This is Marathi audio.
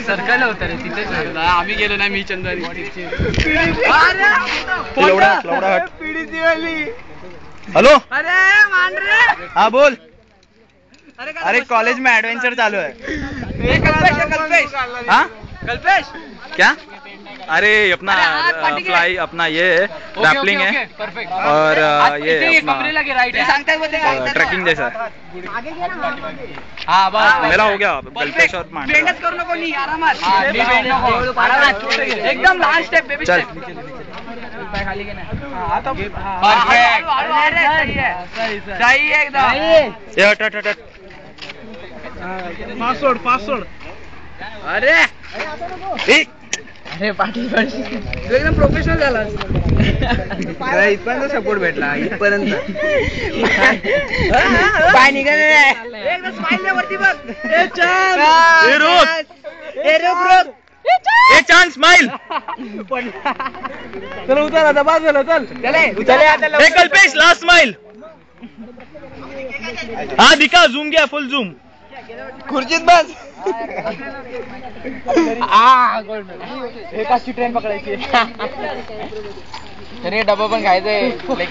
सरकारला होता रे तिथे आम्ही गेलो नाही. मी चंद्रानी हेलो. हाँ बोल. अरे कॉलेज में एडवेंचर चालू है. हाँ कल्पेश क्या? अरे अपना फ्लाई अपना ये रैपलिंग है और ये ट्रैकिंग जैसा. हाँ बस मेरा हो गया. कल्पेश और मेहनत करू नको नी आरामात. एकदम लास्ट स्टेप बेबी चल. खाली घे ना. आता परफेक्ट सही है एकदम. ये हट हट हट. फास्ट सोड. अरे अरे पाटील एकदम प्रोफेशनल झाला. इथपर्यंत सपोर्ट भेटला. इथपर्यंत पाय निघाले एकदम स्माइल वरती बघ. रोक ए चांद स्माइल. चल उतर आता. बाज झालं. चल चले आता. ए कल्पेश लास्ट स्माइल. हाँ दिखा. झूम गया. फुल झूम. खुर्चीत बस. एकाची ट्रेन पकडायची. तरी डबा पण खायचंय. पुढे